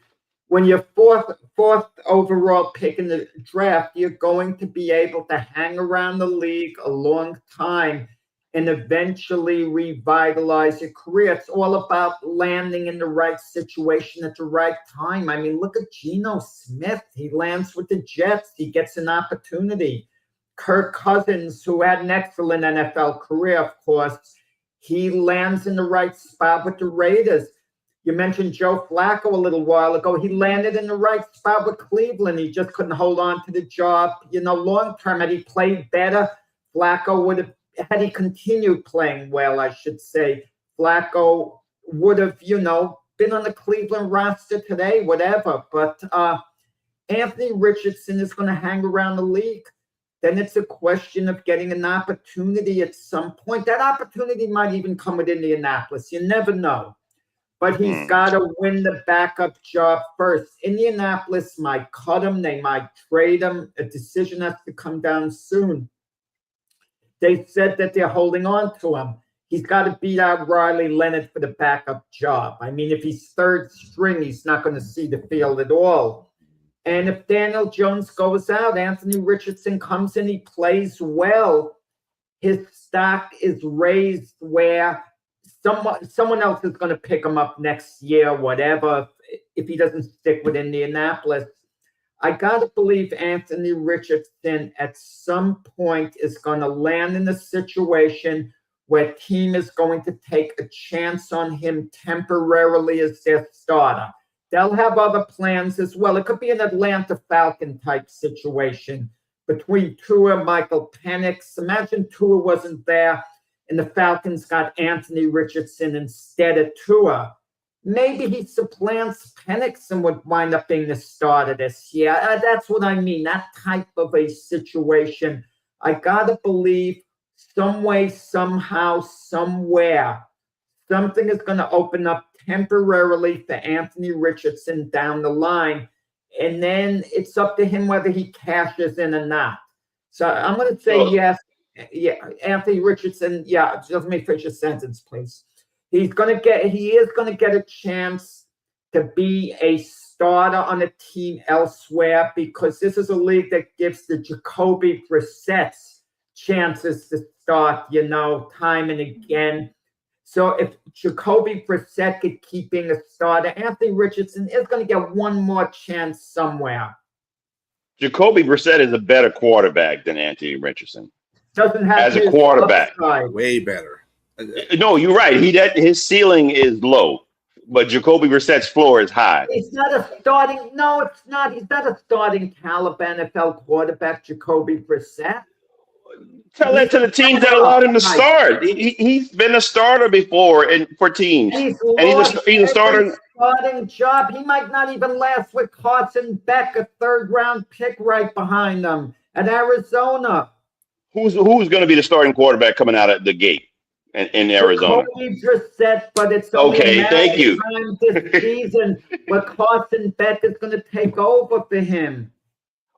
when you're fourth overall pick in the draft, you're going to be able to hang around the league a long time and eventually revitalize your career. It's all about landing in the right situation at the right time. I mean, look at Geno Smith. He lands with the Jets. He gets an opportunity. Kirk Cousins, who had an excellent NFL career, of course, he lands in the right spot with the Raiders. You mentioned Joe Flacco a little while ago. He landed in the right spot with Cleveland. He just couldn't hold on to the job, long term. Had he played better, Flacco would have, had he continued playing well, I should say, Flacco would have, been on the Cleveland roster today, whatever. But Anthony Richardson is going to hang around the league. Then it's a question of getting an opportunity at some point. That opportunity might even come with Indianapolis. You never know. But he's got to win the backup job first. Indianapolis might cut him. They might trade him. A decision has to come down soon. They said that they're holding on to him. He's got to beat out Riley Leonard for the backup job. I mean, if he's third string, he's not going to see the field at all. And if Daniel Jones goes out, Anthony Richardson comes in, he plays well, his stock is raised where someone else is going to pick him up next year, whatever, if he doesn't stick with Indianapolis. I got to believe Anthony Richardson at some point is going to land in a situation where a team is going to take a chance on him temporarily as their starter. They'll have other plans as well. It could be an Atlanta Falcon type situation between Tua and Michael Penix. Imagine Tua wasn't there and the Falcons got Anthony Richardson instead of Tua. Maybe he supplants Penix and would wind up being the starter this year. That's what I mean, that type of a situation. I got to believe some way, somehow, somewhere, something is going to open up temporarily for Anthony Richardson down the line. And then it's up to him whether he cashes in or not. So I'm going to say yes. Yeah, Anthony Richardson. Yeah, just let me finish a sentence, please. He is going to get a chance to be a starter on a team elsewhere, because this is a league that gives the Jacoby Brissett chances to start, time and again. So if Jacoby Brissett could keep being a starter, Anthony Richardson is going to get one more chance somewhere. Jacoby Brissett is a better quarterback than Anthony Richardson. Doesn't have as a quarterback. Upside. Way better. No, you're right. His ceiling is low. but Jacoby Brissett's floor is high. He's not a starting. No, it's not. He's not a starting caliber NFL quarterback, Jacoby Brissett. Tell that to the teams that allowed him to start. He's been a starter before and for teams. He's a starter. Starting job. He might not even last with Carson Beck, a third-round pick right behind them at Arizona. Who's going to be the starting quarterback coming out of the gate in Arizona? Jacoby Brissett, but it's okay. Thank you. Time this season, but Carson Beck is going to take over for him.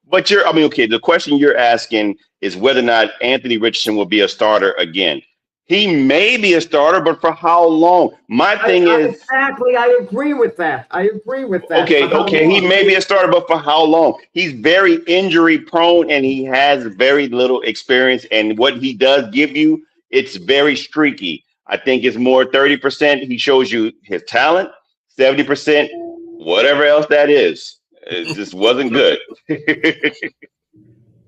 But the question you're asking is whether or not Anthony Richardson will be a starter again. He may be a starter, but for how long? My thing is exactly. I agree with that. Okay. He may be a starter, but for how long? He's very injury prone, and he has very little experience. And what he does give you, it's very streaky. I think it's more 30%. He shows you his talent, 70%, whatever else that is. It just wasn't good.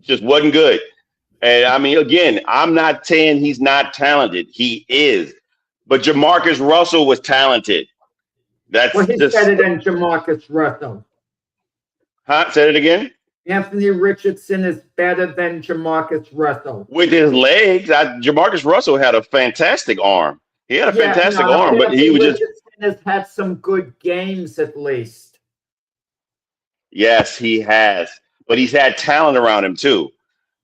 Just wasn't good. And I mean, again, I'm not saying he's not talented. He is. But Jamarcus Russell was talented. That's he's better than Jamarcus Russell. Huh? Say it again? Anthony Richardson is better than Jamarcus Russell. With his legs, Jamarcus Russell had a fantastic arm. He had a fantastic arm, but he was Richardson has had some good games at least. Yes, he has. But he's had talent around him too.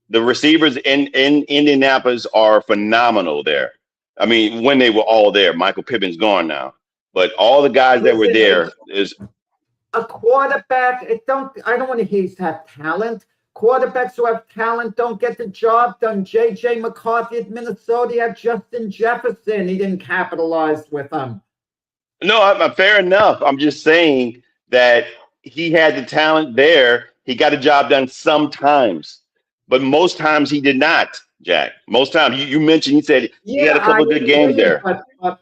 The receivers in Indianapolis are phenomenal there. I mean, when they were all there, Michael Pittman's gone now, but all the guys that were there is a quarterback. I don't want to hear he's had talent. Quarterbacks who have talent don't get the job done. J.J. McCarthy at Minnesota had Justin Jefferson. He didn't capitalize with them. No, fair enough. I'm just saying that he had the talent there. He got a job done sometimes. But most times he did not, Jack. Most times you mentioned, you said he had a couple of good games there.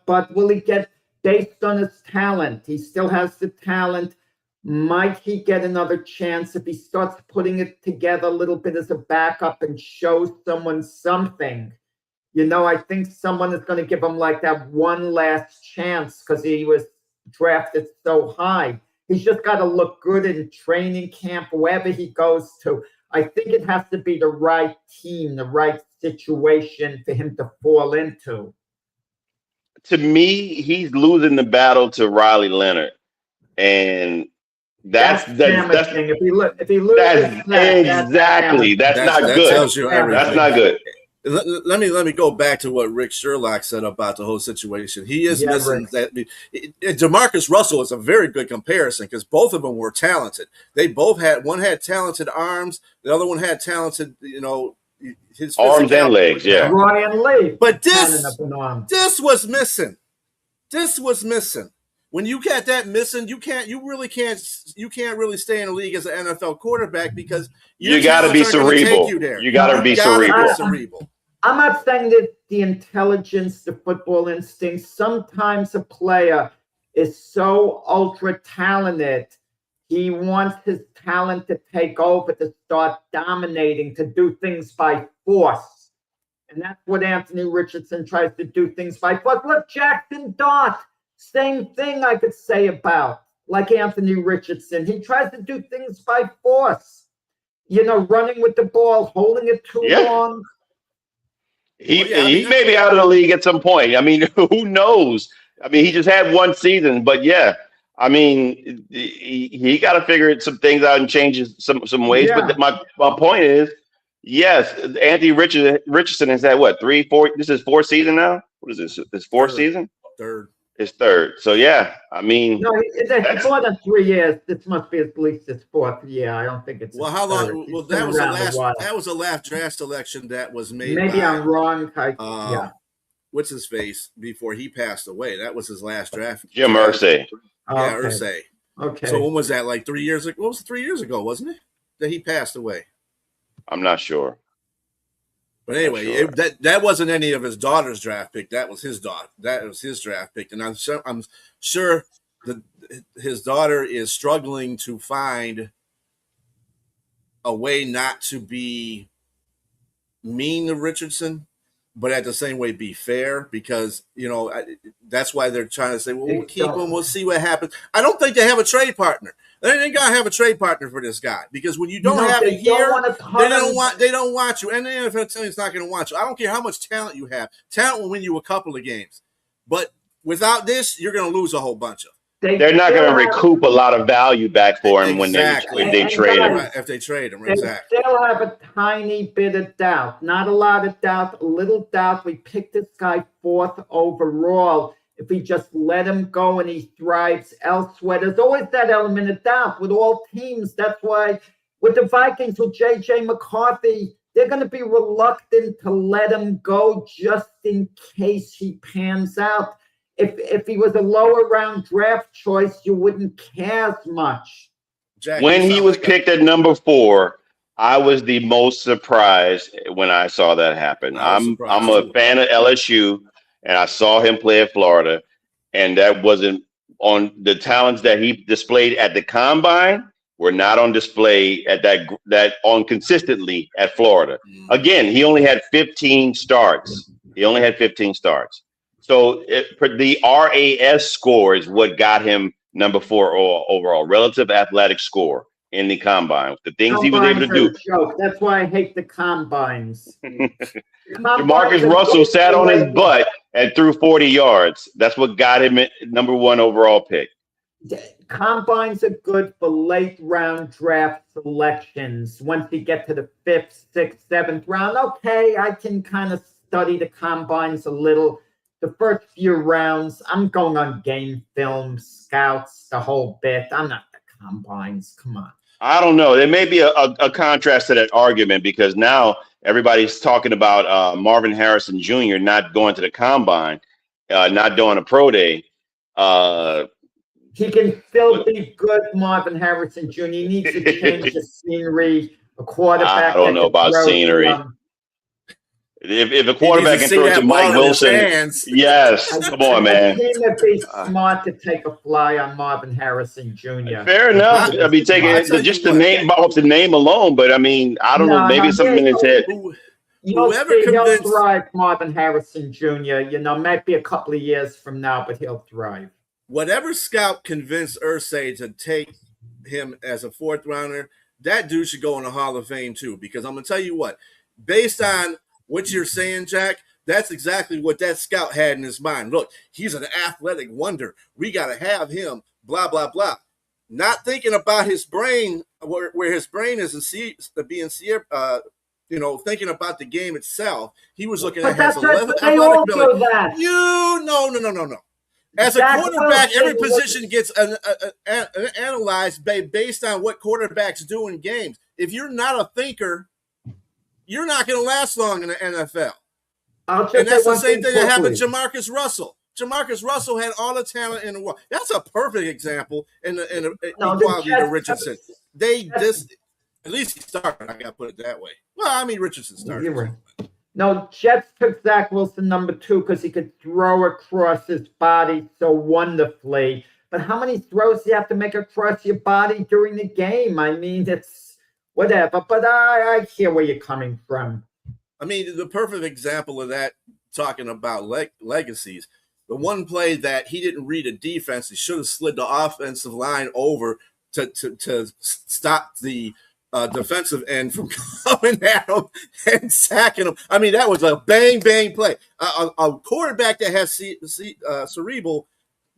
But will he get, based on his talent, he still has the talent. Might he get another chance if he starts putting it together a little bit as a backup and shows someone something? I think someone is going to give him like that one last chance because he was drafted so high. He's just got to look good in training camp, wherever he goes to. I think it has to be the right team, the right situation for him to fall into. To me, he's losing the battle to Riley Leonard, and that's damaging. If he loses, that's not good. Tells you everything. That's not good. Let me go back to what Rick Sherlock said about the whole situation. He is missing that. Jamarcus Russell is a very good comparison because both of them were talented. They both had, one had talented arms, the other one had talented, his arms and legs. Yeah, Ryan Lee. But this was missing. This was missing. When you get that missing, you can't really stay in the league as an NFL quarterback because you got to be cerebral. You got to be cerebral. I'm not saying that the intelligence, the football instinct, sometimes a player is so ultra talented, he wants his talent to take over, to start dominating, to do things by force. And that's what Anthony Richardson tries to do, things by force. Look, Jackson Dart. Same thing I could say about, like Anthony Richardson. He tries to do things by force. Running with the ball, holding it too long. He may be out of the league at some point. I mean, who knows? I mean, he just had one season, but yeah. I mean, he got to figure some things out and change some ways. Yeah. But my point is, yes, Anthony Richardson has had what, 3, 4? This is 4th season now. What is this? This 4th season? Third. His 3rd. So yeah, I mean, no, it's more than 3 years. This must be at least his 4th year. I don't think it's. Well, how long? Well, that was the last draft selection that was made. Maybe I'm wrong. Yeah. What's his face before he passed away? That was his last draft. Jim Irsay. Yeah, Irsay. Okay. So when was that? Like 3 years ago? What was it, 3 years ago? Wasn't it that he passed away? I'm not sure. But anyway, that wasn't any of his daughter's draft pick. That was his daughter. That was his draft pick, and I'm sure that his daughter is struggling to find a way not to be mean to Richardson, but at the same way be fair, because that's why they're trying to say, well, we'll keep him, we'll see what happens. I don't think they have a trade partner. They ain't gonna have a trade partner for this guy, because when you don't have it here, they don't want you, and the NFL team is not going to want you. I don't care how much talent you have. Talent will win you a couple of games, but without this, you're going to lose a whole bunch of. They're not going to recoup a lot of value back for him when they trade him. If they trade him, they still have a tiny bit of doubt. Not a lot of doubt, a little doubt. We picked this guy 4th overall. If we just let him go and he thrives elsewhere, there's always that element of doubt with all teams. That's why with the Vikings, with J.J. McCarthy, they're going to be reluctant to let him go just in case he pans out. If he was a lower round draft choice, you wouldn't care as much. Jack, when he was picked at number 4, I was the most surprised when I saw that happen. I'm a fan of LSU, and I saw him play at Florida, and that wasn't on the talents that he displayed at the combine were not on display at that on consistently at Florida. Again, he only had 15 starts. So the RAS score is what got him number 4 overall, relative athletic score in the combine. The things he was able to do. That's why I hate the combines. Jamarcus Russell sat on his butt and threw 40 yards. That's what got him number 1 overall pick. Combines are good for late round draft selections. Once you get to the 5th, 6th, 7th round, okay, I can kind of study the combines a little. The first few rounds, I'm going on game film, scouts, the whole bit. I'm not the combines. Come on. I don't know. There may be a contrast to that argument, because now everybody's talking about Marvin Harrison Jr. not going to the combine, not doing a pro day. He can still be good, Marvin Harrison Jr. He needs to change the scenery. A quarterback. I don't know about scenery. If a quarterback can throw to Mike Wilson, yes, come on, man. He would be smart to take a fly on Marvin Harrison Jr. Fair enough. I mean, taking just the name off the name alone, but I mean, I don't know, maybe something in his head. He'll thrive, Marvin Harrison Jr. Might be a couple of years from now, but he'll thrive. Whatever scout convinced Irsay to take him as a 4th rounder, that dude should go in the Hall of Fame too, because I'm going to tell you what, based on what you're saying, Jack, that's exactly what that scout had in his mind. Look, he's an athletic wonder. We got to have him, blah, blah, blah. Not thinking about his brain, where his brain is thinking about the game itself. He was looking at his athletic ability. No. As a quarterback, every position gets analyzed based on what quarterbacks do in games. If you're not a thinker, you're not going to last long in the NFL. And that's the same thing that happened to Jamarcus Russell. Jamarcus Russell had all the talent in the world. That's a perfect example in equality to Richardson. At least he started. I got to put it that way. Well, I mean, Richardson started. You're right. No, Jets took Zach Wilson number 2 because he could throw across his body so wonderfully. But how many throws do you have to make across your body during the game? I mean, it's whatever. But I hear where you're coming from. I mean, the perfect example of that, talking about legacies, the one play that he didn't read a defense, he should have slid the offensive line over to stop the defensive end from coming at him and sacking him. I mean, that was a bang play. A quarterback that has cerebral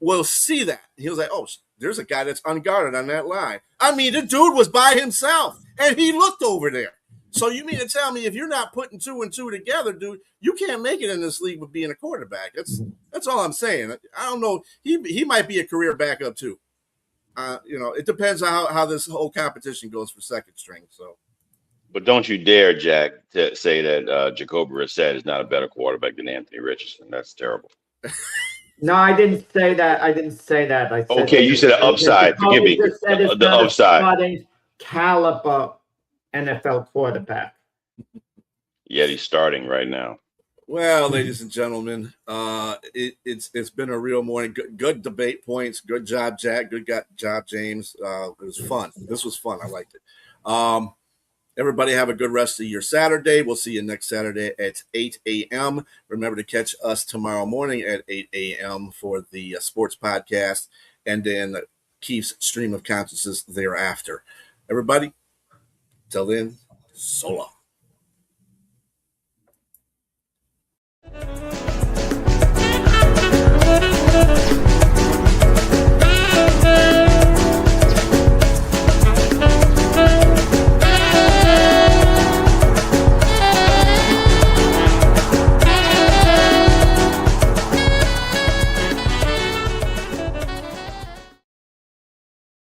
will see that. He was like, oh, there's a guy that's unguarded on that line. I mean, the dude was by himself, and he looked over there. So you mean to tell me if you're not putting 2 and 2 together, dude, you can't make it in this league with being a quarterback. That's all I'm saying. I don't know. He might be a career backup too. It depends on how this whole competition goes for second string. So, but don't you dare, Jack, to say that Jacoby Brissett is not a better quarterback than Anthony Richardson. That's terrible. No, I didn't say that. I said okay, you said the upside. Forgive me. The upside. Caliber NFL quarterback. Yet he's starting right now. Well, ladies and gentlemen, it's been a real morning. Good debate points. Good job, Jack. Good job, James. It was fun. This was fun. I liked it. Everybody have a good rest of your Saturday. We'll see you next Saturday at 8 a.m. Remember to catch us tomorrow morning at 8 a.m. for the sports podcast, and then Keith's stream of consciousness thereafter. Everybody, till then, so long.